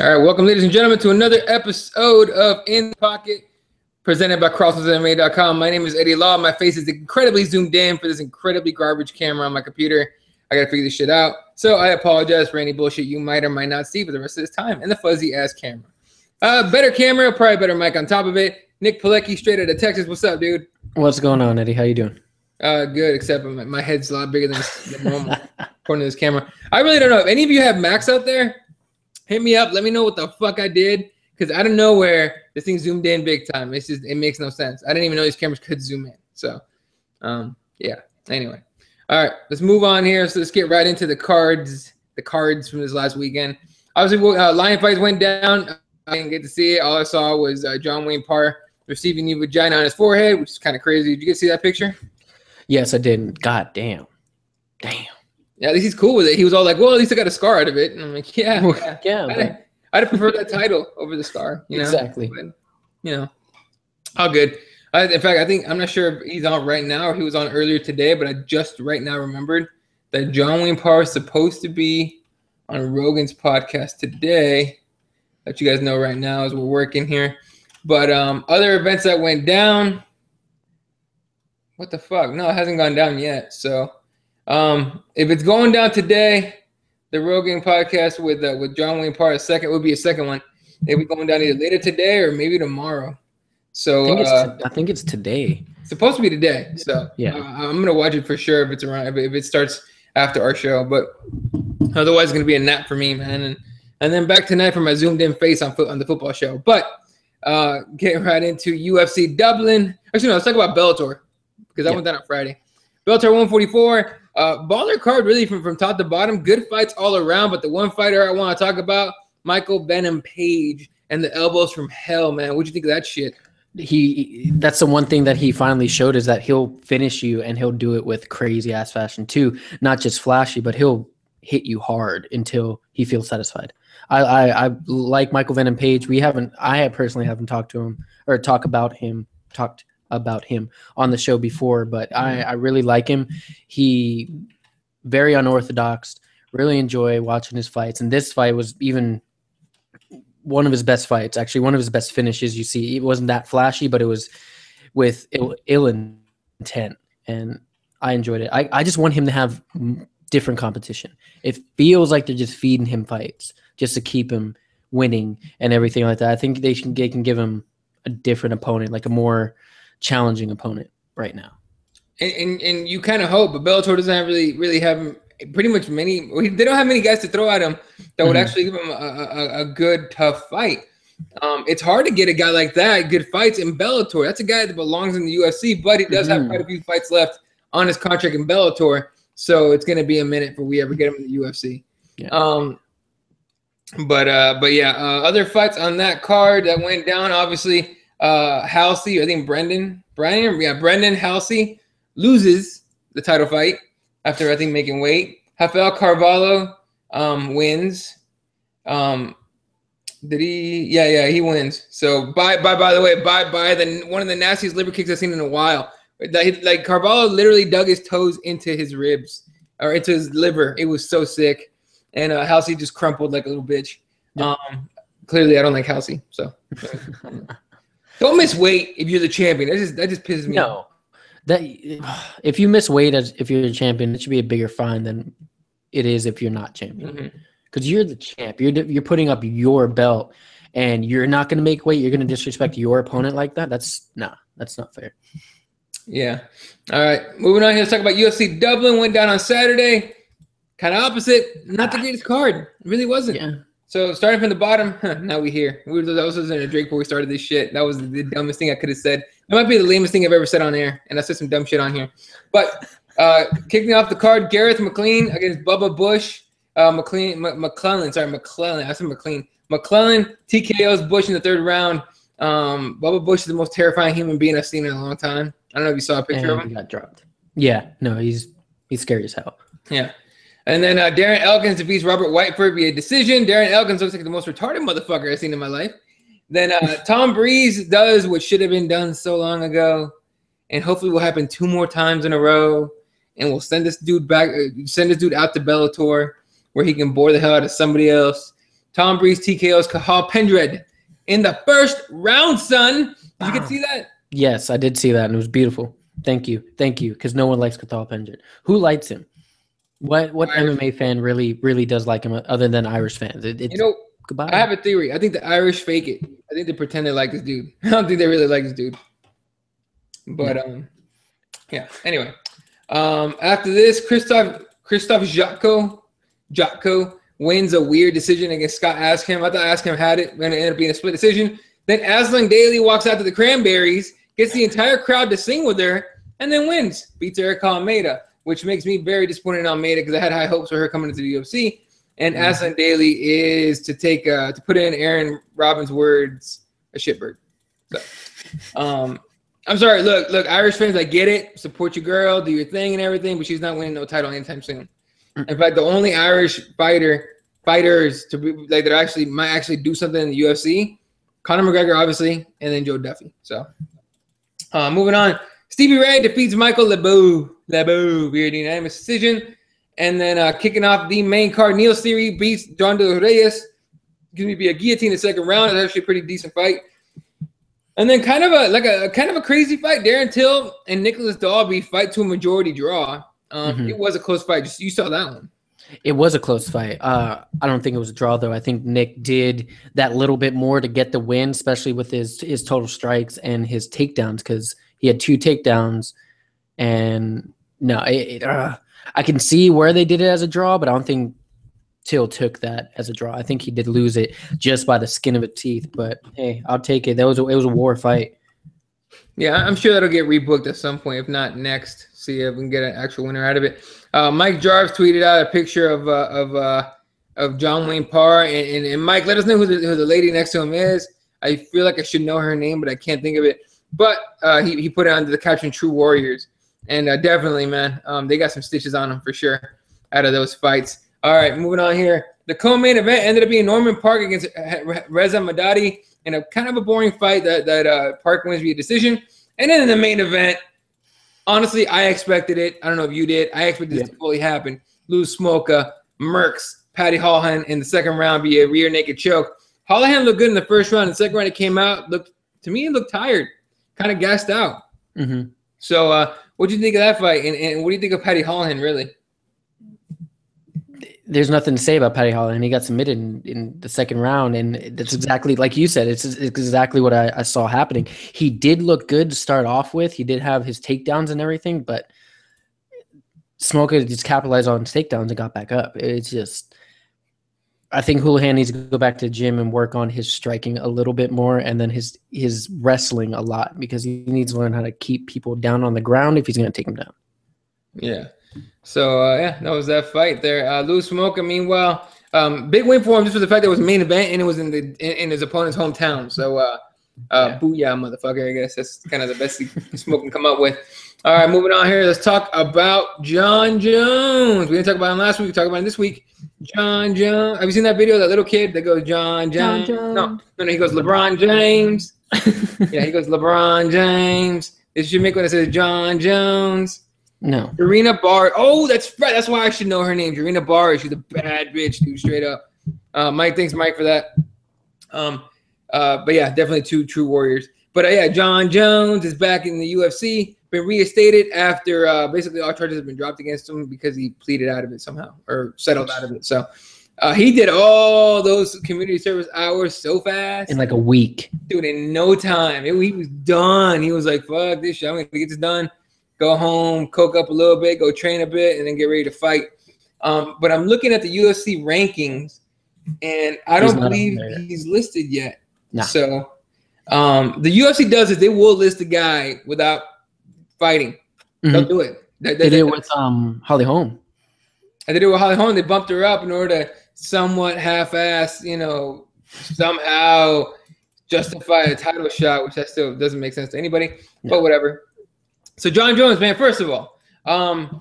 All right, welcome, ladies and gentlemen, to another episode of In the Pocket, presented by CrossBonesMMA.com. My name is Eddie Law. My face is incredibly zoomed in for this incredibly garbage camera on my computer. I got to figure this shit out. So I apologize for any bullshit you might or might not see for the rest of this time and the fuzzy-ass camera. Better camera, probably better mic on top of it. Nick Pilecki, straight out of Texas. What's up, dude? What's going on, Eddie? How you doing? Good, except my head's a lot bigger than normal, according to this camera. I really don't know. If any of you have Macs out there, hit me up. Let me know what the fuck I did, because I don't know where this thing zoomed in big time. It's just, it makes no sense. I didn't even know these cameras could zoom in. So, yeah. Anyway, all right, let's move on here. So let's get right into the cards from this last weekend. Obviously, Lion fights went down. I didn't get to see it. All I saw was John Wayne Parr receiving the vagina on his forehead, which is kind of crazy. Did you get to see that picture? Yes, I did. God damn. Damn. Yeah, at least he's cool with it. He was all like, well, at least I got a scar out of it. And I'm like, yeah. I'd have preferred that title over the scar. You know? Exactly. But, you know, all good. In fact, I'm not sure if he's on right now or he was on earlier today, but I just right now remembered that John Wayne Parr is supposed to be on Rogan's podcast today. Let you guys know right now as we're working here. But other events that went down. What the fuck? No, it hasn't gone down yet. So if it's going down today, the Rogan podcast with John Wayne Parr, would be a second one. It'll be going down either later today or maybe tomorrow. So I think it's today. It's supposed to be today. So yeah, I'm gonna watch it for sure if it's around. If it starts after our show, but otherwise it's gonna be a nap for me, man. And then back tonight for my zoomed in face on the football show. But getting right into UFC Dublin. Actually, no, let's talk about Bellator, because I went down on Friday. Bellator 144, baller card really from top to bottom. Good fights all around, but the one fighter I want to talk about, Michael Venom Page and the elbows from hell, man. What'd you think of that shit? That's the one thing that he finally showed, is that he'll finish you, and he'll do it with crazy ass fashion too. Not just flashy, but he'll hit you hard until he feels satisfied. I like Michael Venom Page. I personally haven't talked to him or talked about him on the show before, but I really like him. He very unorthodox. Really enjoy watching his fights, and this fight was even one of his best fights. Actually, one of his best finishes. You see, it wasn't that flashy, but it was with ill intent, and I enjoyed it. I just want him to have different competition. It feels like they're just feeding him fights just to keep him winning and everything like that. I think they can give him a different opponent, like a more challenging opponent right now. And you kind of hope, but Bellator doesn't really have pretty much many. They don't have many guys to throw at him that would actually give him a good, tough fight. It's hard to get a guy like that good fights in Bellator. That's a guy that belongs in the UFC, but he does have quite a few fights left on his contract in Bellator. So it's going to be a minute before we ever get him in the UFC. Yeah. But yeah, other fights on that card that went down, obviously, Halsey, I think Brendan Halsey loses the title fight after, I think, making weight. Rafael Carvalho wins. Did he? Yeah, he wins. So by the way, one of the nastiest liver kicks I've seen in a while. Like Carvalho literally dug his toes into his ribs or into his liver. It was so sick. And Halsey just crumpled like a little bitch. Clearly, I don't like Halsey. So don't miss weight if you're the champion. That just pisses me off. That if you miss weight if you're the champion, it should be a bigger fine than it is if you're not champion. Because you're the champ. You're putting up your belt, and you're not going to make weight. You're going to disrespect your opponent like that. That's not fair. Yeah. All right. Moving on here. Let's talk about UFC Dublin. Went down on Saturday. Kind of opposite. Not the greatest card. It really wasn't. Yeah. So starting from the bottom, now we here. That was in a Drake before we started this shit. That was the dumbest thing I could have said. It might be the lamest thing I've ever said on air, and I said some dumb shit on here. But kicking off the card, Gareth McLean against Bubba Bush. McClellan. I said McLean. McClellan TKOs Bush in the third round. Bubba Bush is the most terrifying human being I've seen in a long time. I don't know if you saw a picture of him. He got dropped. Yeah, no, he's scary as hell. Yeah. And then Darren Elkins defeats Robert Whiteford via decision. Darren Elkins looks like the most retarded motherfucker I've seen in my life. Then Tom Breeze does what should have been done so long ago, and hopefully will happen 2 more times in a row. And we'll send this dude out to Bellator, where he can bore the hell out of somebody else. Tom Breeze TKOs Cahal Pendred in the first round, son. Did you get to see that? Yes, I did see that, and it was beautiful. Thank you, because no one likes Cahal Pendred. Who likes him? What MMA fan really does like him other than Irish fans? Goodbye. I have a theory. I think the Irish fake it. I think they pretend they like this dude. I don't think they really like this dude. But yeah. Anyway, after this, Christoph Jotko wins a weird decision against Scott Askham. I thought Askham had it, and it ended up being a split decision. Then Aslan Daly walks out to the Cranberries, gets the entire crowd to sing with her, and then wins. Beats Erica Almeida, which makes me very disappointed in Almeida because I had high hopes for her coming into the UFC. And Aslan Daly is to take to put in Aaron Robbins' words, a shitbird. So, I'm sorry. Look, Irish fans, I get it. Support your girl, do your thing and everything, but she's not winning no title anytime soon. In fact, the only Irish fighters to be like that might actually do something in the UFC, Conor McGregor, obviously, and then Joe Duffy. So, moving on, Stevie Ray defeats Michael Lebeau via unanimous decision. And then kicking off the main card, Neil Seary beats John De Reyes. Going to be a guillotine in the second round. It's actually a pretty decent fight. And then kind of a crazy fight. Darren Till and Nicholas Dalby fight to a majority draw. It was a close fight. You saw that one. It was a close fight. I don't think it was a draw, though. I think Nick did that little bit more to get the win, especially with his total strikes and his takedowns, because he had 2 takedowns. And no, I can see where they did it as a draw, but I don't think Till took that as a draw. I think he did lose it just by the skin of his teeth. But hey, I'll take it. It was a war fight. Yeah, I'm sure that'll get rebooked at some point, if not next. See if we can get an actual winner out of it. Mike Jarvis tweeted out a picture of John Wayne Parr, and Mike, let us know who the lady next to him is. I feel like I should know her name, but I can't think of it. But he put it under the caption "True Warriors." And definitely, man, they got some stitches on them for sure out of those fights. All right, moving on here. The co-main event ended up being Norman Park against Reza Madadi in a kind of a boring fight that Park wins via decision. And then in the main event, honestly, I expected it. I don't know if you did. I expected this to fully happen. Luz Smolka, Merckx, Patty Holohan in the second round via rear naked choke. Holohan looked good in the first round. In the second round, it came out. To me, it looked tired, kind of gassed out. Mm-hmm. So, what do you think of that fight? And what do you think of Patty Holohan, really? There's nothing to say about Patty Holohan. He got submitted in the second round, and that's exactly like you said. It's exactly what I saw happening. He did look good to start off with. He did have his takedowns and everything, but Smolka just capitalized on his takedowns and got back up. It's just, I think Holohan needs to go back to the gym and work on his striking a little bit more, and then his wrestling a lot, because he needs to learn how to keep people down on the ground if he's going to take them down. Yeah. So, that was that fight there. Luz Smolka, meanwhile, big win for him just for the fact that it was main event and it was in his opponent's hometown. So, booyah, motherfucker. I guess that's kind of the best Smoke can come up with. All right, moving on here. Let's talk about John Jones. We didn't talk about him last week. We talked about him this week. John Jones. Have you seen that video? That little kid that goes John Jones. No, he goes LeBron James. Yeah, he goes LeBron James. It should make when it says John Jones. No. Jarena Barr. Oh, that's right. That's why I should know her name. Jarena Barr. She's a bad bitch, dude. Straight up. Mike, thanks, Mike, for that. But yeah, definitely 2 true warriors. But yeah, John Jones is back in the UFC. Been reinstated after basically all charges have been dropped against him because he pleaded out of it somehow or settled out of it. So he did all those community service hours so fast. In like a week. Dude, in no time. He was done. He was like, fuck this shit. I'm going to get this done. Go home, coke up a little bit, go train a bit, and then get ready to fight. But I'm looking at the UFC rankings, and I don't believe he's listed yet. Nah. So the UFC does is they will list a guy without fighting. Mm-hmm. They'll do it. They did it with Holly Holm. And they did it with Holly Holm. They bumped her up in order to somewhat half-ass, somehow justify a title shot, which that still doesn't make sense to anybody. No. But whatever. So John Jones, man, first of all, when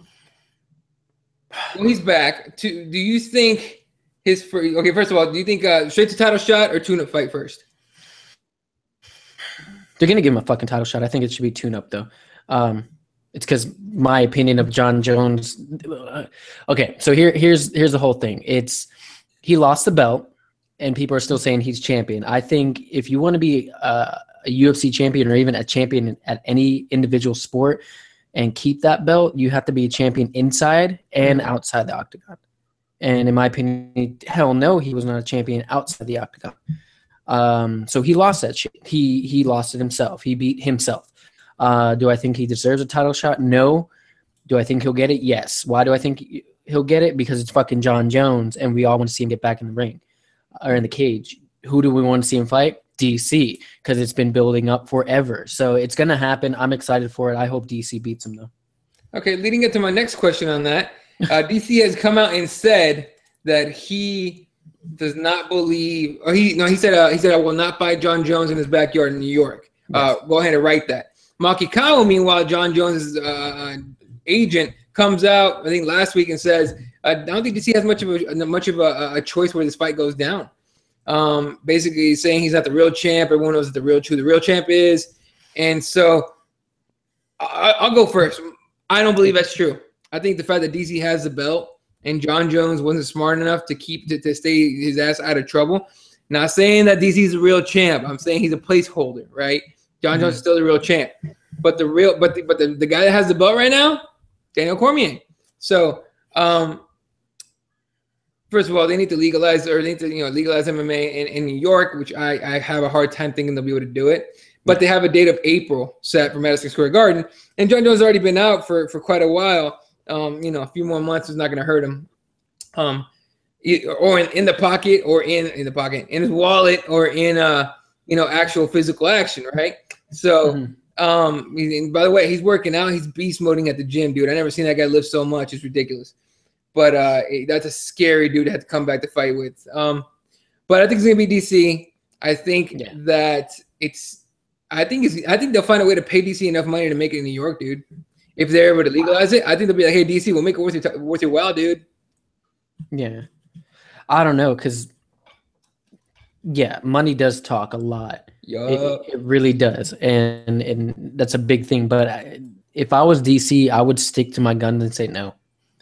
he's back, do you think first of all, do you think straight to title shot or tune-up fight first? They're going to give him a fucking title shot. I think it should be tune-up, though. It's because my opinion of John Jones. Okay, so here's the whole thing. He lost the belt, and people are still saying he's champion. I think if you want to be a UFC champion or even a champion at any individual sport and keep that belt, you have to be a champion inside and outside the octagon. And in my opinion, hell no, he was not a champion outside the octagon. So he lost that shit. He lost it himself. He beat himself. Do I think he deserves a title shot? No. Do I think he'll get it? Yes. Why do I think he'll get it? Because it's fucking John Jones, and we all want to see him get back in the ring or in the cage. Who do we want to see him fight? DC, because it's been building up forever. So it's going to happen. I'm excited for it. I hope DC beats him, though. Okay, leading into my next question on that, DC has come out and said that he does not believe, or he said I will not fight John Jones in his backyard in New York. Yes. Go ahead and write that. Maki Kawa, meanwhile, John Jones' agent comes out, I think last week, and says, I don't think DC has much of a choice where this fight goes down. Basically saying he's not the real champ. Everyone knows that who the real champ is. And so I'll go first. I don't believe that's true. I think the fact that DC has the belt and John Jones wasn't smart enough to stay his ass out of trouble. Not saying that DC's the real champ. I'm saying he's a placeholder, right? John Jones is still the real champ. But the guy that has the belt right now, Daniel Cormier. So first of all, they need to legalize MMA in New York, which I have a hard time thinking they'll be able to do it. But they have a date of April set for Madison Square Garden, and John Jones has already been out for quite a while. A few more months is not going to hurt him. Or in the pocket, or in the pocket, in his wallet, or in actual physical action, right? So, by the way, he's working out. He's beast moding at the gym, dude. I never seen that guy lift so much. It's ridiculous. But that's a scary dude to have to come back to fight with. But I think it's gonna be DC. I think that I think they'll find a way to pay DC enough money to make it in New York, dude. If they're able to legalize it, I think they'll be like, "Hey, DC, we'll make it worth your while, dude." Yeah, I don't know, because money does talk a lot. It really does, and that's a big thing. But if I was DC, I would stick to my guns and say no.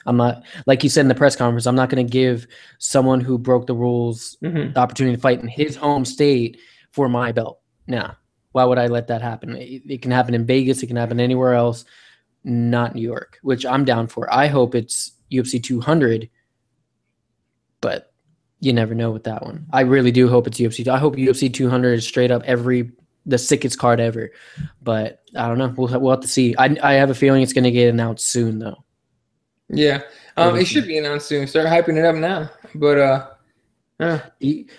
I'm not, like you said in the press conference, I'm not going to give someone who broke the rules the opportunity to fight in his home state for my belt. Nah, why would I let that happen? It can happen in Vegas. It can happen anywhere else, not New York, which I'm down for. I hope it's UFC 200, but you never know with that one. I really do hope it's UFC. I hope UFC 200 is straight up the sickest card ever, but I don't know. We'll have to see. I have a feeling it's going to get announced soon, though. Yeah, it should be announced soon. Start hyping it up now. But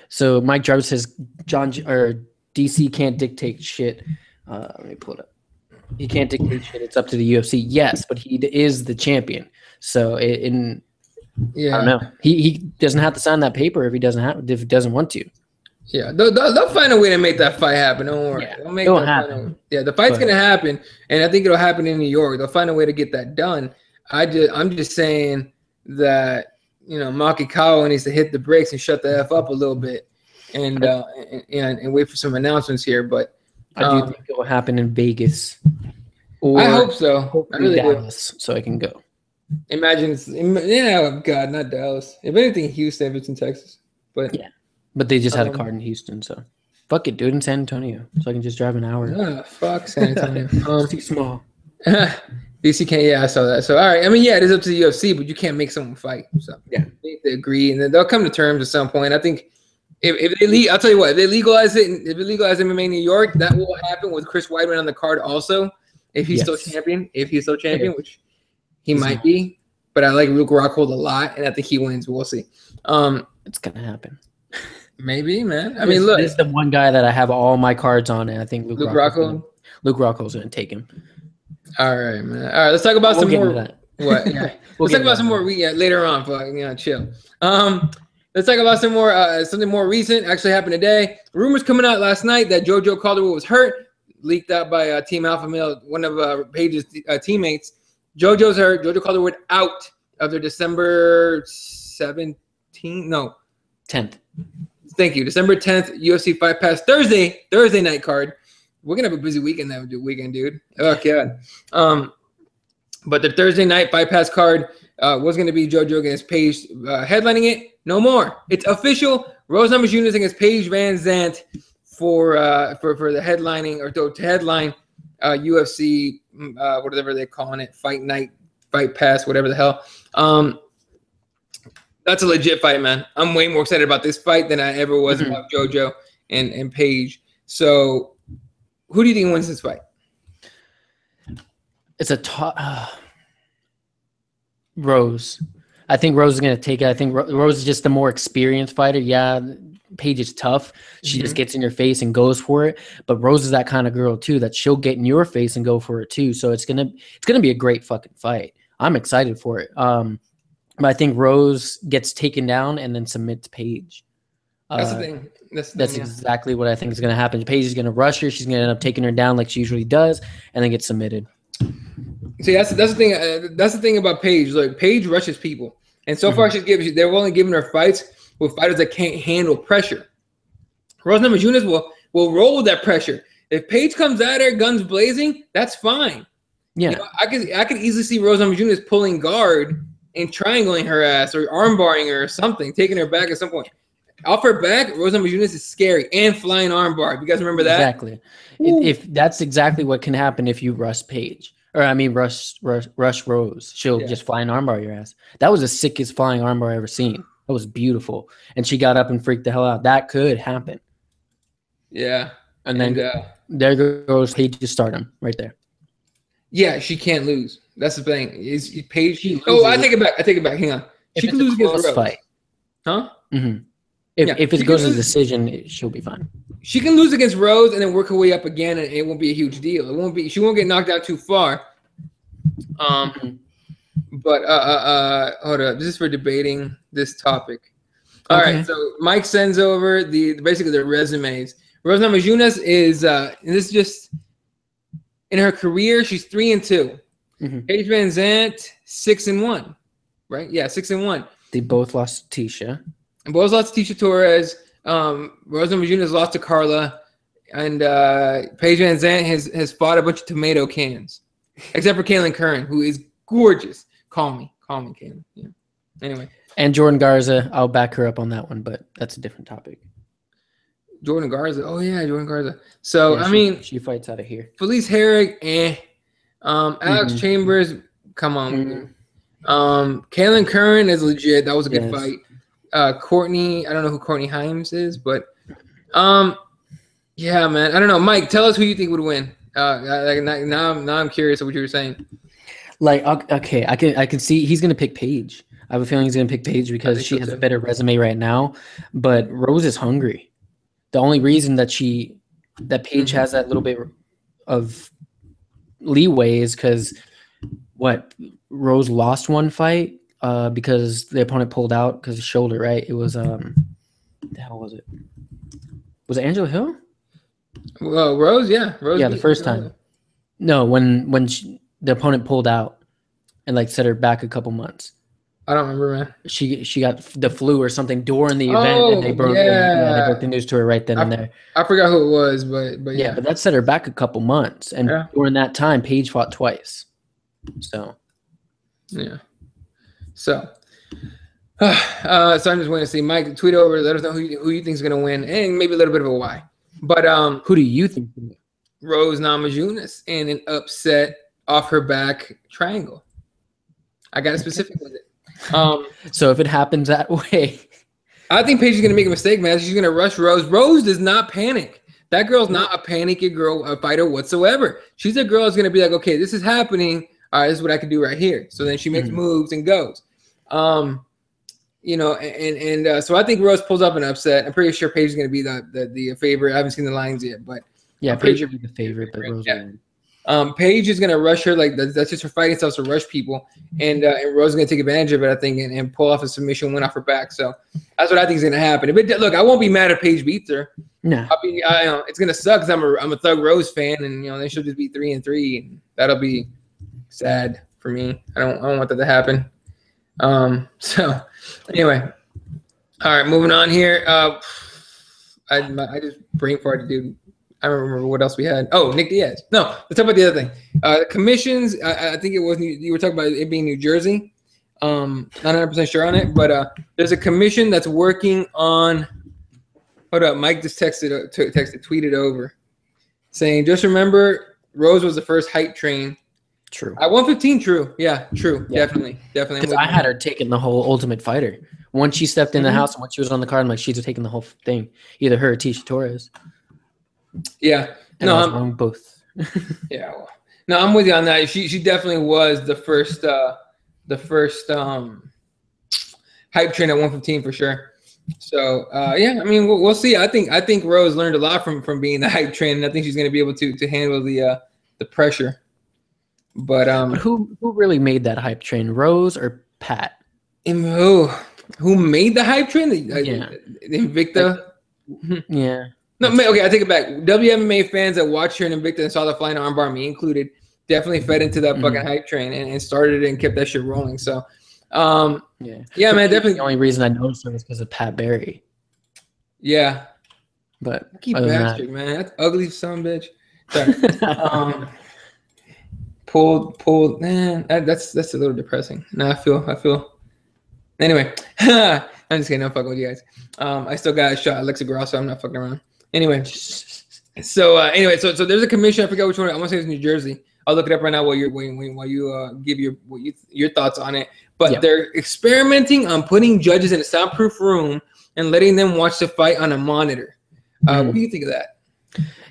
so Mike Jarvis says DC can't dictate shit. Let me pull it up. He can't dictate shit. It's up to the UFC. Yes, but he is the champion. So I don't know. He doesn't have to sign that paper if he doesn't want to. Yeah, they'll find a way to make that fight happen. Don't worry. Yeah, it'll happen. The fight's gonna happen, and I think it'll happen in New York. They'll find a way to get that done. I'm just saying that Maki Kawa needs to hit the brakes and shut the F up a little bit, and wait for some announcements here. But I do think it will happen in Vegas. Or I hope so. I really Dallas, so I can go. Imagine God, not Dallas. If anything, Houston, if it's in Texas. But but they just had a card in Houston, so fuck it, do it in San Antonio, so I can just drive an hour. Fuck San Antonio. It's too small. DC can't. I saw that. So all right. I mean, it is up to the UFC, but you can't make someone fight. So they need to agree, and then they'll come to terms at some point. I think if they I'll tell you what, if they legalize it, if they legalize MMA in New York, that will happen with Chris Weidman on the card also. If he's still champion, which he might be, but I like Luke Rockhold a lot, and I think he wins. We'll see. It's gonna happen. Maybe, man. I mean, look, this is the one guy that I have all my cards on, and I think Luke Rockhold. Luke Rockhold's gonna take him. All right, man. All right, let's talk about some more. What? Yeah, let's talk about some more. Later on, chill. Let's talk about some more. Something more recent actually happened today. Rumors coming out last night that JoJo Calderwood was hurt, leaked out by Team Alpha Male, one of Paige's teammates. JoJo's hurt. JoJo Calderwood out of their December 10th. Thank you. December 10th UFC Fight Pass Thursday night card. We're gonna have a busy weekend dude. Oh god. But the Thursday night Fight Pass card was going to be JoJo against Paige headlining it. No more. It's official. Rose Namajunas against Paige Van Zandt for the headlining or to headline UFC whatever they're calling it, Fight Night, Fight Pass, whatever the hell. That's a legit fight, man. I'm way more excited about this fight than I ever was about JoJo and Paige. So, who do you think wins this fight? It's a Rose. I think Rose is going to take it. I think Rose is just the more experienced fighter. Yeah, Paige is tough. She just gets in your face and goes for it. But Rose is that kind of girl too, that she'll get in your face and go for it too. So it's gonna be a great fucking fight. I'm excited for it. But I think Rose gets taken down and then submits Paige. That's the thing. That's exactly what I think is going to happen. Paige is going to rush her. She's going to end up taking her down like she usually does, and then get submitted. See, that's the thing. That's the thing about Paige. Like Paige rushes people, and so far they're only giving her fights with fighters that can't handle pressure. Rose Namajunas will roll with that pressure. If Paige comes at her guns blazing, that's fine. Yeah, you know, I could easily see Rose Namajunas pulling guard and triangling her ass or armbarring her or something, taking her back at some point. Off her back, Rose Namajunas is scary and flying armbar. You guys remember that? Exactly. If that's exactly what can happen if you rush Paige, or I mean rush Rose, she'll just fly an armbar your ass. That was the sickest flying armbar I ever seen. That was beautiful, and she got up and freaked the hell out. That could happen. Yeah, and then there goes Paige's stardom right there. Yeah, she can't lose. That's the thing. Is Paige? I take it back. Hang on. She can lose against Rose. Fight. Huh? Mm-hmm. If it goes to decision, she'll be fine. She can lose against Rose and then work her way up again, and it won't be a huge deal. It won't be. She won't get knocked out too far. But hold up. This is for debating this topic. All right. So Mike sends over basically their resumes. Rose Namajunas is and this is just in her career. She's 3-2. Paige Van Zandt 6-1. Right? Yeah, 6-1. They both lost to Tisha. And both lost to Tisha Torres. Rose Namajunas lost to Carla. And Paige Van Zandt has fought a bunch of tomato cans. Except for Kaylin Curran, who is gorgeous. Call me, Kaylin. Yeah. Anyway. And Jordan Garza, I'll back her up on that one, but that's a different topic. Jordan Garza. Oh, yeah, Jordan Garza. So, yeah, she fights out of here. Felice Herrig, Alex Chambers, come on. Kaylin Curran is legit. That was a good fight. Courtney, I don't know who Courtney Himes is, but yeah, man. I don't know. Mike, tell us who you think would win. Now I'm curious of what you were saying. Like, okay, I can see he's gonna pick Paige. I have a feeling he's gonna pick Paige because she has a better resume right now. But Rose is hungry. The only reason that Paige has that little bit of leeway is because Rose lost one fight because the opponent pulled out because of shoulder, right? It was what the hell was it? Was it Angela Hill? Well, Rose, yeah. Rose, yeah, the first time. No, when the opponent pulled out and like set her back a couple months. I don't remember, man. She got the flu or something during the event, and they broke the news to her right then and there. I forgot who it was, but yeah. But that set her back a couple months, and during that time, Paige fought twice. So, yeah. So I'm just waiting to see. Mike, tweet over. Let us know who you think is going to win, and maybe a little bit of a why. But who do you think? Rose Namajunas in an upset off her back triangle. I got it specific with it. So if it happens that way, I think Paige is going to make a mistake, man. She's going to rush Rose. Rose does not panic. That girl's not a panicky girl, a fighter whatsoever. She's a girl who's going to be like, okay, this is happening. All right, this is what I can do right here. So then she makes moves and goes. You know, and so I think Rose pulls up an upset. I'm pretty sure Paige is going to be the favorite. I haven't seen the lines yet, but yeah, Paige will be the favorite, but Rose will win. Paige is going to rush her. Like that's just her fighting style to rush people, and Rose is going to take advantage of it, I think, and pull off a submission win off her back. So that's what I think is going to happen. Look, I won't be mad if Paige beats her. No, it's going to suck because I'm a Thug Rose fan, and then she'll just be 3-3, and that'll be sad for me. I don't want that to happen. So anyway, all right, moving on here. I just brain farted, dude. I don't remember what else we had. Oh, Nick Diaz. No, let's talk about the other thing. The commissions. I think it was you were talking about it being New Jersey. Not 100% sure on it, but there's a commission that's working on. Hold up, Mike just tweeted over, saying, just remember, Rose was the first hype train. True. At 115, true. Yeah, true. Yeah. Definitely. Because I had her taking the whole Ultimate Fighter. Once she stepped in the house and once she was on the card, I'm like, she's taking the whole thing. Either her or Tisha Torres. Yeah. And I was wrong both. Yeah. Well, no, I'm with you on that. She definitely was the first hype train at 115 for sure. So yeah, I mean we'll see. I think Rose learned a lot from being the hype train, and I think she's going to be able to handle the pressure. But who really made that hype train, Rose or Pat? Who made the hype train? Invicta. Yeah. No, okay, I take it back. WMMA fans that watched her in Invicta and saw the flying armbar, me included, definitely fed into that fucking hype train and started it and kept that shit rolling. So. Yeah, man, definitely. The only reason I noticed her was because of Pat Barry. Yeah, but bastard, man, that's ugly son of a bitch. Sorry. Pulled, man. That's a little depressing. No, I feel. Anyway, I'm just kidding. I'm fucking with you guys. I still got a shot, Alexa Grasso. I'm not fucking around. Anyway, so there's a commission. I forgot which one. I want to say it's New Jersey. I'll look it up right now while you give your thoughts on it. But they're experimenting on putting judges in a soundproof room and letting them watch the fight on a monitor. What do you think of that?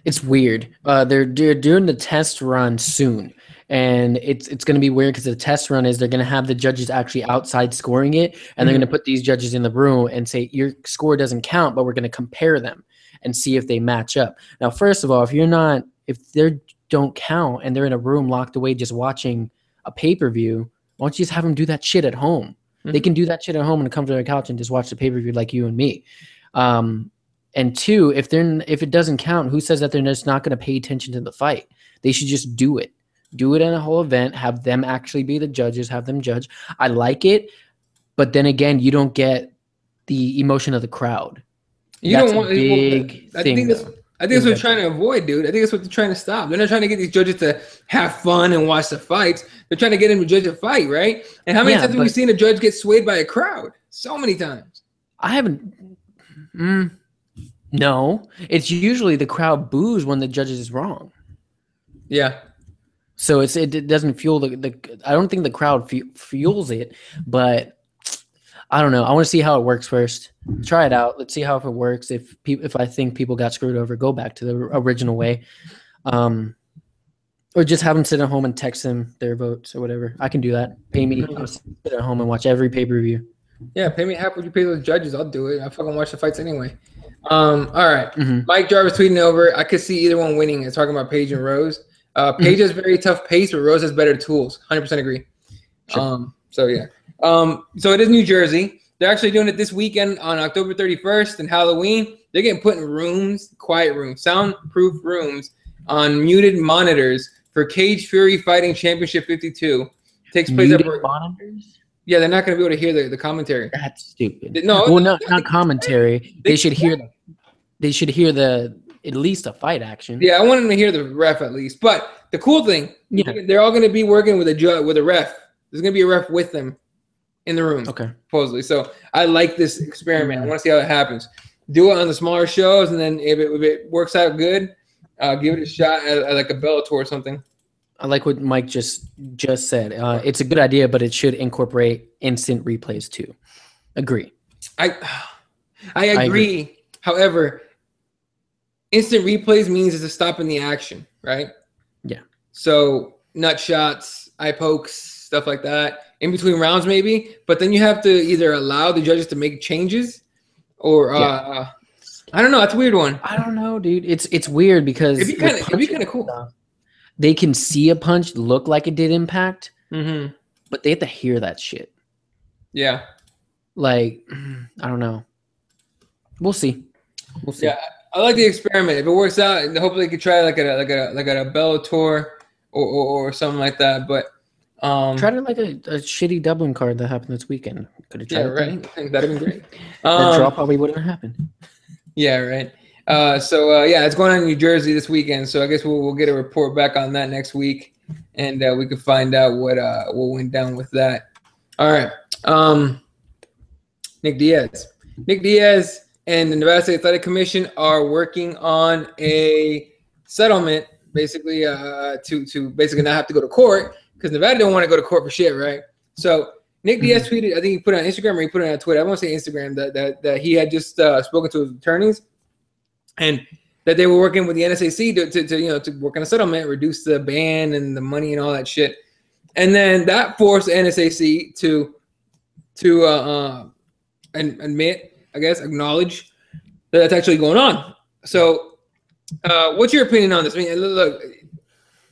It's weird. They're doing the test run soon, and it's going to be weird because the test run is they're going to have the judges actually outside scoring it, and they're going to put these judges in the room and say your score doesn't count, but we're going to compare them and see if they match up. Now, first of all, if they don't count and they're in a room locked away just watching a pay-per-view, why don't you just have them do that shit at home? They can do that shit at home and come to their couch and just watch the pay-per-view like you and me. And two, if it doesn't count, who says that they're just not going to pay attention to the fight? They should just do it. Do it in a whole event. Have them actually be the judges. Have them judge. I like it, but then again, you don't get the emotion of the crowd. That's a big thing. I think that's what they're trying to avoid, dude. I think that's what they're trying to stop. They're not trying to get these judges to have fun and watch the fights. They're trying to get them to judge a fight, right? And how many times have we seen a judge get swayed by a crowd? So many times. I haven't. No, it's usually the crowd boos when the judges is wrong. Yeah. So it doesn't fuel the. I don't think the crowd fuels it, but I don't know. I want to see how it works first. Try it out. Let's see how if it works. If I think people got screwed over, go back to the original way, or just have them sit at home and text them their votes or whatever. I can do that. Pay me. I'll sit at home and watch every pay-per-view. Yeah, pay me half what you pay those judges. I'll do it. I fucking watch the fights anyway. All right. Mike Jarvis tweeting over. I could see either one winning. It's talking about Paige and Rose. Paige has very tough pace, but Rose has better tools. 100% agree. Sure. So yeah. So it is New Jersey. They're actually doing it this weekend on October 31st and Halloween. They're getting put in rooms, quiet rooms, soundproof rooms on muted monitors for Cage Fury Fighting Championship 52. Takes place at monitors. Yeah, they're not going to be able to hear the commentary. That's stupid. No, well, not commentary. They should hear. They should hear at least a fight action. Yeah, I want them to hear the ref at least. But the cool thing, they're all going to be working with a ref. There's going to be a ref with them in the room, supposedly. So I like this experiment. I want to see how it happens. Do it on the smaller shows, and then if it works out good, give it a shot at like a Bellator or something. I like what Mike just said. It's a good idea, but it should incorporate instant replays too. Agree. I agree. However, instant replays means it's a stop in the action, right? Yeah. So nut shots, eye pokes, stuff like that in between rounds, maybe. But then you have to either allow the judges to make changes, or I don't know. It's a weird one. I don't know, dude. It's weird because it'd be kind of cool. They can see a punch look like it did impact, but they have to hear that shit. Yeah. Like, I don't know. We'll see. Yeah, I like the experiment. If it works out, and hopefully they could try like a Bellator or something like that. But try to like a shitty Dublin card that happened this weekend. Could have tried it. Right. I think that'd have been great. That draw probably wouldn't have happened. Yeah, right. It's going on in New Jersey this weekend. So I guess we'll get a report back on that next week, and we can find out what went down with that. All right. Nick Diaz. Nick Diaz and the Nevada State Athletic Commission are working on a settlement, basically, to basically not have to go to court, because Nevada don't want to go to court for shit, right? So Nick Diaz tweeted, I think he put it on Instagram or he put it on Twitter. I want to say Instagram that he had just spoken to his attorneys, and that they were working with the NSAC to work on a settlement, reduce the ban and the money and all that shit. And then that forced the NSAC to admit, I guess, acknowledge that that's actually going on. So what's your opinion on this? I mean, look,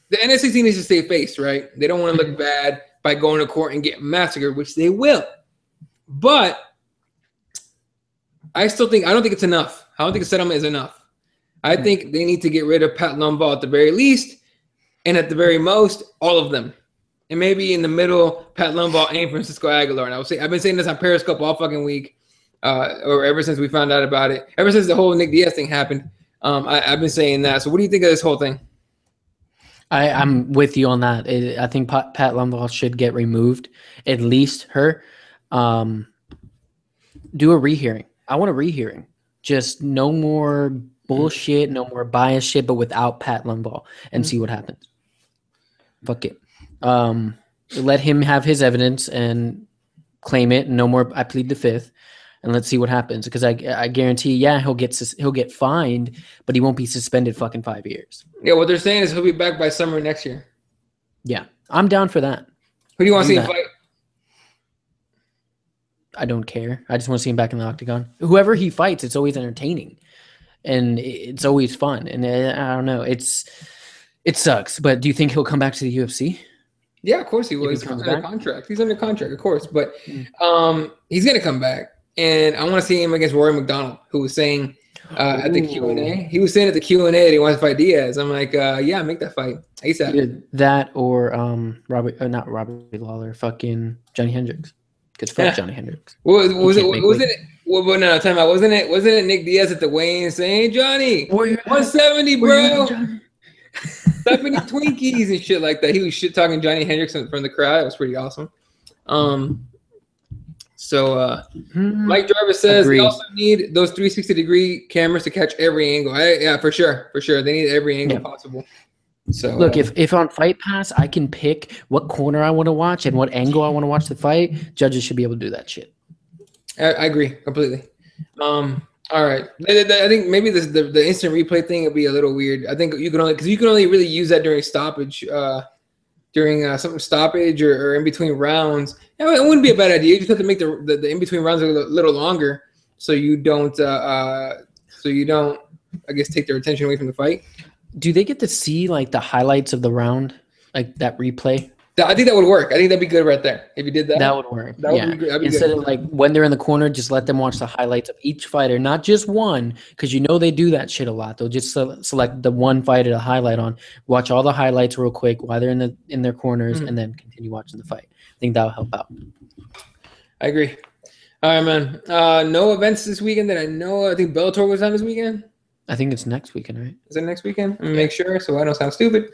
the NSAC needs to save face, right? They don't want to look bad by going to court and getting massacred, which they will. But I don't think it's enough. I don't think a settlement is enough. I think they need to get rid of Pat Limbaugh at the very least, and at the very most, all of them. And maybe in the middle, Pat Limbaugh and Francisco Aguilar. And I've been saying this on Periscope all fucking week, or ever since we found out about it. Ever since the whole Nick Diaz thing happened, I've been saying that. So what do you think of this whole thing? I'm with you on that. I think Pat Limbaugh should get removed, at least her. Do a rehearing. I want a rehearing. Just no more bullshit, no more bias shit, but without Pat Limbaugh, and see what happens. Fuck it. Let him have his evidence and claim it. No more. I plead the fifth, and let's see what happens. Because I guarantee, he'll get fined, but he won't be suspended fucking 5 years. Yeah, what they're saying is he'll be back by summer next year. Yeah, I'm down for that. Who do you want to see him fight? I don't care. I just want to see him back in the octagon. Whoever he fights, it's always entertaining, and it's always fun. And I don't know, it sucks. But do you think he'll come back to the UFC? Yeah, of course he will. He's under contract. He's under contract, of course. But he's gonna come back, and I want to see him against Rory McDonald, who was saying at the Q&A. He was saying at the Q&A that he wants to fight Diaz. I'm like, yeah, make that fight ASAP. Either that or not Robbie Lawler, fucking Johnny Hendricks. Because fuck Johnny Hendricks. Wasn't it Nick Diaz at the weigh-in saying, Johnny, 170, bro. Stop eating Twinkies and shit like that. He was shit talking Johnny Hendricks from the crowd. It was pretty awesome. Mike Jarvis says they also need those 360-degree cameras to catch every angle. Yeah, for sure. They need every angle possible. So look, if on Fight Pass I can pick what corner I want to watch and what angle I want to watch the fight, judges should be able to do that shit. I agree completely. All right, I think maybe the instant replay thing would be a little weird. I think you can only really use that during stoppage, something stoppage or in between rounds. It wouldn't be a bad idea. You just have to make the in between rounds a little longer, so you don't I guess take their attention away from the fight. Do they get to see like the highlights of the round, like that replay? I think that would work. I think that'd be good right there. If you did that, that would work. Instead of like when they're in the corner, just let them watch the highlights of each fighter, not just one, because they do that shit a lot. They'll just select the one fighter to highlight on, watch all the highlights real quick while they're in their corners, and then continue watching the fight. I think that'll help out. I agree. All right, man. No events this weekend that I know. I think Bellator was on this weekend. I think it's next weekend, right? Is it next weekend? Let me make sure so I don't sound stupid.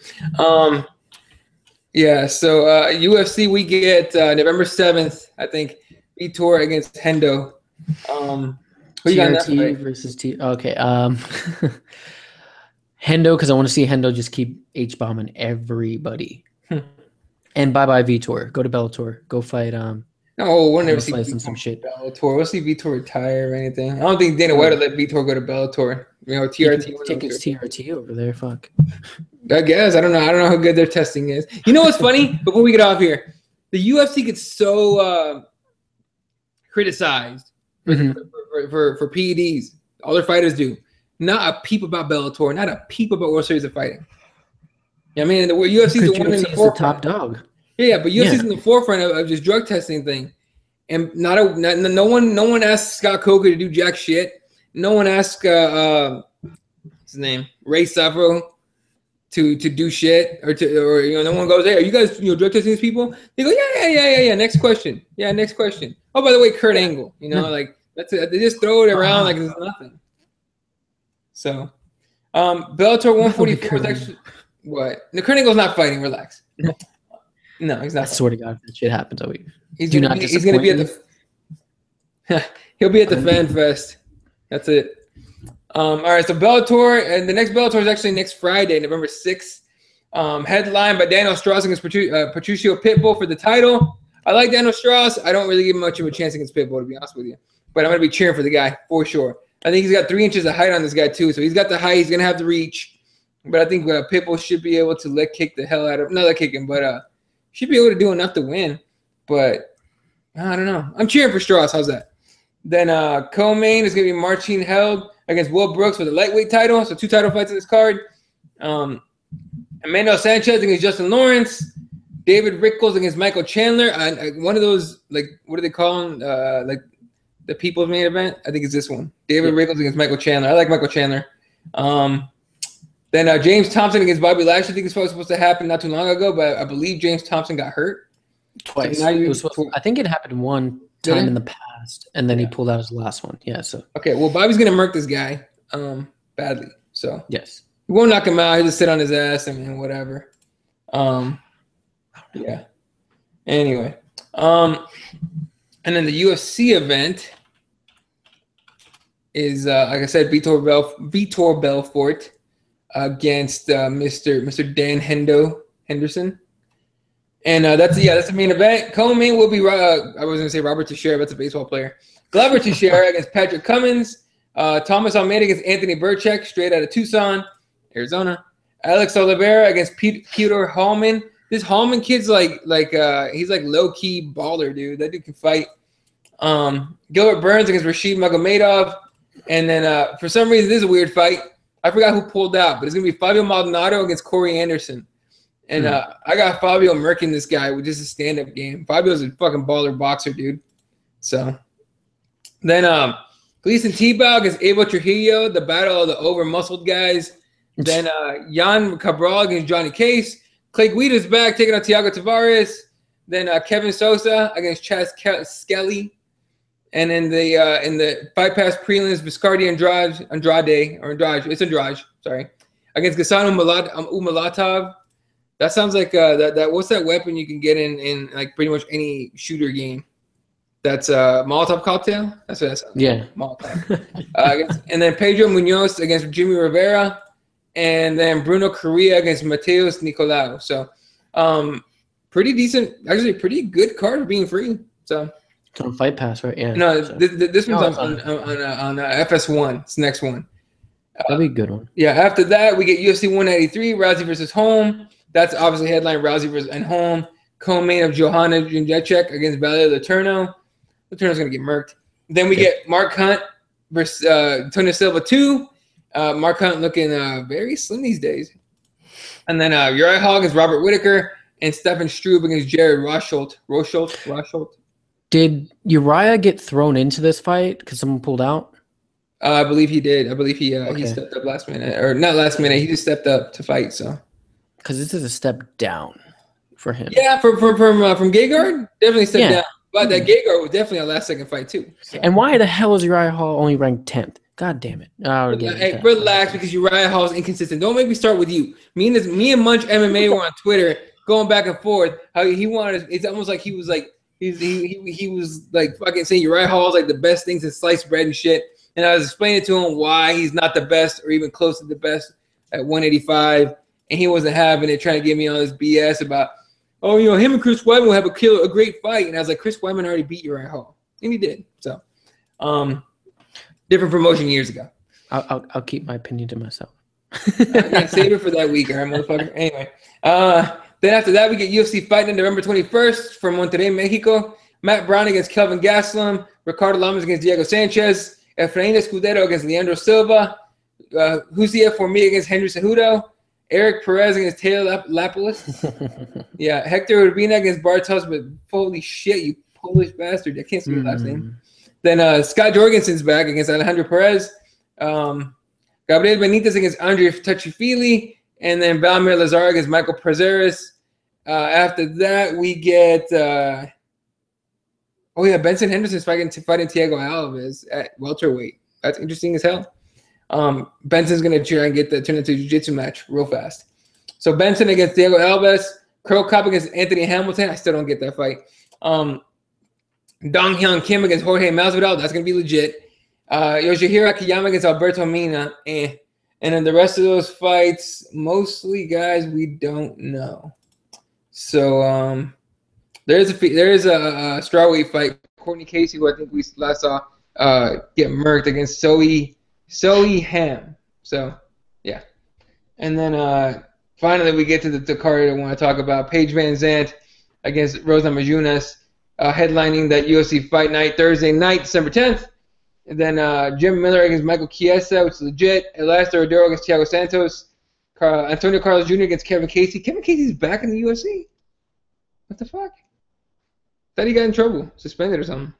Yeah, so UFC we get November 7th, I think, Vitor against Hendo. Who you got in that fight? Versus T. Okay. Hendo, because I want to see Hendo just keep H-bombing everybody. And bye-bye Vitor. Go to Bellator. Go fight No, we'll never see some shit. Bellator. We'll see Vitor retire or anything. I don't think Dana White will let Vitor go to Bellator. TRT. Take his TRT over there. Fuck. I guess. I don't know how good their testing is. You know what's funny? Before we get off here, the UFC gets so criticized for PEDs. All their fighters do. Not a peep about Bellator. Not a peep about World Series of Fighting. I mean, the UFC is the one in the forefront. The top dog. Yeah, but UFC's in the forefront of this drug testing thing, and no one asked Scott Coker to do jack shit. No one asked what's his name, Ray Savro, to do shit, or no one goes, hey, are you guys drug testing these people? They go, yeah. Next question. Yeah, next question. Oh, by the way, Kurt Angle. Like that's it. They just throw it around like it's nothing. So, Bellator 144 is actually what? No, Kurt Angle's not fighting. Relax. No, he's I not. swear to God, if that shit happens, He's gonna be at the. He'll be at the Fan Fest. That's it. All right, so Bellator, and the next Bellator is actually next Friday, November 6th. Headline by Daniel Strauss against Patricio Pitbull for the title. I like Daniel Strauss. I don't really give him much of a chance against Pitbull, to be honest with you. But I'm going to be cheering for the guy for sure. I think he's got 3 inches of height on this guy, too. So he's got the height. He's going to have the reach. But I think Pitbull should be able to kick the hell out of him. Not kick him, but should be able to do enough to win. But I don't know. I'm cheering for Strauss. How's that? Then co-main is going to be Marcin Held against Will Brooks for the lightweight title. So 2 title fights in this card. Emmanuel Sanchez against Justin Lawrence. David Rickles against Michael Chandler. One of those, what do they call them? The people's main event. I think it's this one. David Rickles against Michael Chandler. I like Michael Chandler. Then James Thompson against Bobby Lashley. I think it's supposed to happen not too long ago, but I believe James Thompson got hurt. Twice. So I think it happened one time in the past, and then he pulled out his last one. Yeah. So okay. Well, Bobby's gonna murk this guy badly. So yes, he won't knock him out. He'll just sit on his ass. I mean, whatever. Yeah. Anyway, and then the UFC event is like I said, Vitor Belfort against Mr. Dan Henderson. And that's the main event. Co-main will be I was gonna say Robert Teixeira, that's a baseball player. Glover Teixeira against Patrick Cummins. Thomas Almeida against Anthony Burchak, straight out of Tucson, Arizona. Alex Oliveira against Peter Hallman. This Hallman kid's like he's like low key baller, dude. That dude can fight. Gilbert Burns against Rashid Magomedov. And then for some reason, this is a weird fight. I forgot who pulled out, but it's gonna be Fabio Maldonado against Corey Anderson. And I got Fabio murking this guy with just a stand-up game. Fabio's a fucking baller boxer, dude. So then Gleason Tebow against Abel Trujillo, the battle of the over-muscled guys. Then Jan Cabral against Johnny Case. Clay Guida's back, taking on Thiago Tavares. Then Kevin Sosa against Chaz Skelly. And in the fight pass prelims, Viscardi Andrade, sorry, against Gassan Umalatov. That sounds like that. What's that weapon you can get in like pretty much any shooter game? That's a Molotov cocktail. That's what that sounds like. Yeah. Molotov. And then Pedro Munoz against Jimmy Rivera, and then Bruno Correa against Mateus Nicolau. So, pretty decent, actually, pretty good card for being free. So. It's on Fight Pass, right? Yeah. No, this one's on FS1. It's the next one. That'd be a good one. Yeah. After that, we get UFC 193, Rousey versus Holm. That's obviously headline Rousey versus Holm. Co-main of Johanna Jędrzejczyk against Valeria Letourneau. Letourneau's gonna get murked. Then we get Mark Hunt versus Antonio Silva 2. Mark Hunt looking very slim these days. And then Uriah Hall against Robert Whitaker, and Stefan Struve against Jared Rosholt. Did Uriah get thrown into this fight because someone pulled out? I believe he did. I believe he stepped up last minute, or not last minute. He just stepped up to fight. So, because this is a step down for him. Yeah, from Gegard, definitely stepped down. But that Gegard was definitely a last second fight too. So. And why the hell is Uriah Hall only ranked 10th? God damn it! Relax, because Uriah Hall is inconsistent. Don't make me start with you. Me and Munch MMA were on Twitter going back and forth. How he wanted. It's almost like he was like. He was like fucking saying Uriah Hall is like the best things in sliced bread and shit. And I was explaining to him why he's not the best or even close to the best at 185. And he wasn't having it, trying to give me all this BS about, him and Chris Weidman will have a great fight. And I was like, Chris Weidman already beat Uriah Hall. And he did. So, different promotion years ago. I'll keep my opinion to myself. Save it for that week, all right, motherfucker? Anyway. Then after that, we get UFC Fight Night November 21st from Monterrey, Mexico. Matt Brown against Kelvin Gastelum. Ricardo Lamas against Diego Sanchez. Efrain Escudero against Leandro Silva. Hussein Formiga against Henry Cejudo. Eric Perez against Taylor Lapoulis. Yeah, Hector Urbina against Bartos. But holy shit, you Polish bastard. I can't see your last name. Then Scott Jorgensen's back against Alejandro Perez. Gabriel Benitez against Andre Touchy-Feely. And then Valmir Lazar against Michael Prazeres. After that, we get Benson Henderson's fighting Thiago Alves at welterweight. That's interesting as hell. Benson's gonna try and turn into a jiu-jitsu match real fast. So Benson against Thiago Alves, Crow Cop against Anthony Hamilton. I still don't get that fight. Dong Hyun Kim against Jorge Masvidal. That's going to be legit. Yoshihiro Akiyama against Alberto Mina. And then the rest of those fights, mostly guys we don't know. So there is a strawweight fight. Courtney Casey, who I think we last saw get murked against Sohei Ham. So, yeah. And then finally we get to the card I want to talk about. Paige Van Zandt against Rosa Namajunas, headlining that UFC Fight Night Thursday night, December 10th. And then Jim Miller against Michael Chiesa, which is legit. Elias Rodero against Thiago Santos. Antonio Carlos Jr. against Kevin Casey. Kevin Casey's back in the UFC. What the fuck? Thought he got in trouble, suspended or something.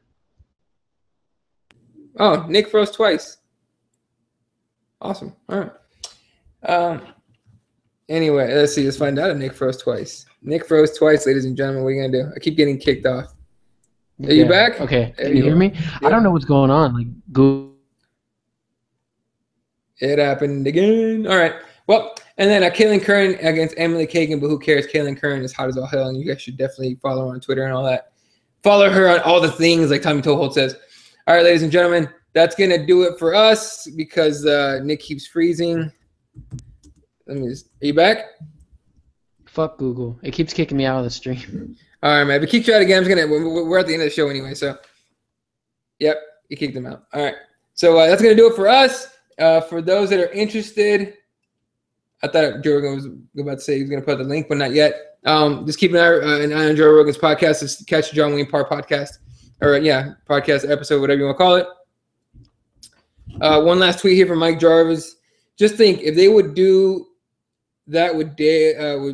Oh, Nick froze twice. Awesome. All right. Anyway, let's see. Let's find out if Nick froze twice. Nick froze twice, ladies and gentlemen. What are you gonna do? I keep getting kicked off. Are you back? Okay. Can you hear me? Yeah. I don't know what's going on. Like, Google. It happened again. All right. Well, and then Kaylin Curran against Emily Kagan, but who cares? Kaylin Curran is hot as all hell, and you guys should definitely follow her on Twitter and all that. Follow her on all the things, like Tommy Toehold says. All right, ladies and gentlemen, that's going to do it for us because Nick keeps freezing. Are you back? Fuck Google. It keeps kicking me out of the stream. All right, man. If it kicks you out again, we're at the end of the show anyway, so. Yep, you kicked them out. All right. So that's going to do it for us. For those that are interested, I thought Joe Rogan was about to say he was going to put the link, but not yet. Just keep an eye on Joe Rogan's podcast. It's Catch the John Wayne Parr podcast. Or, podcast episode, whatever you want to call it. One last tweet here from Mike Jarvis. Just think, if they would do that with Daly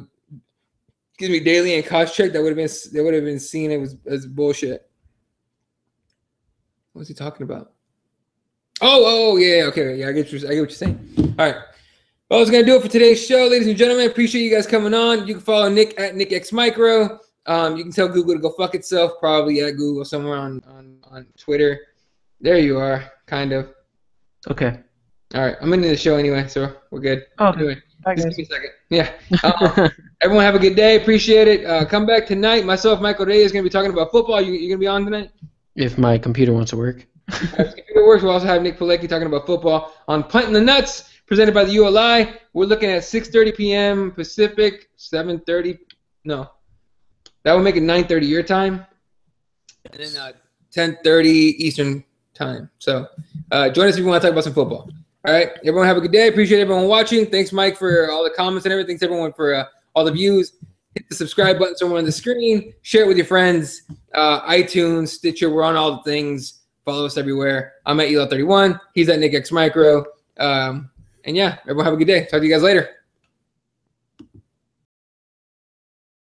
and Koscheck, they would have been seen as bullshit. What's he talking about? Oh, yeah, okay. Yeah, I get what you're saying. All right. Well, that's going to do it for today's show, ladies and gentlemen. Appreciate you guys coming on. You can follow Nick at NickXMicro. You can tell Google to go fuck itself, probably at Google somewhere on Twitter. There you are, kind of. Okay. All right. I'm into the show anyway, so we're good. Oh, okay. Anyway, just give me a second. Yeah. Everyone have a good day. Appreciate it. Come back tonight. Myself, Michael Day, is going to be talking about football. You going to be on tonight? If my computer wants to work. If the computer works, we'll also have Nick Pilecki talking about football on Puntin' the Nuts, presented by the ULI. We're looking at 6:30 p.m. Pacific, 7:30. No. That would make it 9:30 your time. And then 10:30 Eastern time. So join us if you want to talk about some football. All right. Everyone have a good day. Appreciate everyone watching. Thanks, Mike, for all the comments and everything. Thanks, everyone, for all the views. Hit the subscribe button somewhere on the screen. Share it with your friends. iTunes, Stitcher. We're on all the things. Follow us everywhere. I'm at Elo31. He's at NickXMicro. And yeah, everyone have a good day. Talk to you guys later.